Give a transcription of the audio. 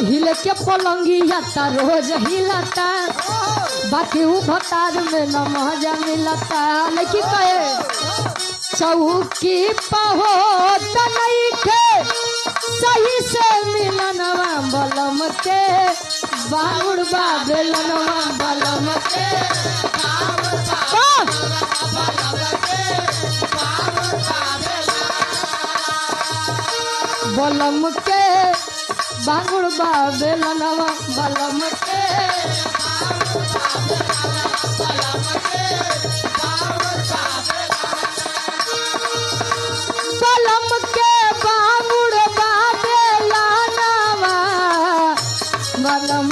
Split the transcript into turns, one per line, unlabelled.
हिल के पलंगिया ता रोज हिलता बाकी उ भतार में न मजा मिलता लेकिन कहे चौकी पहो तनई के सही से मिलनवा बलम के बाउड़ बेलनवा बलम के बलम के बाउड़ बेलनवा बलम के बलम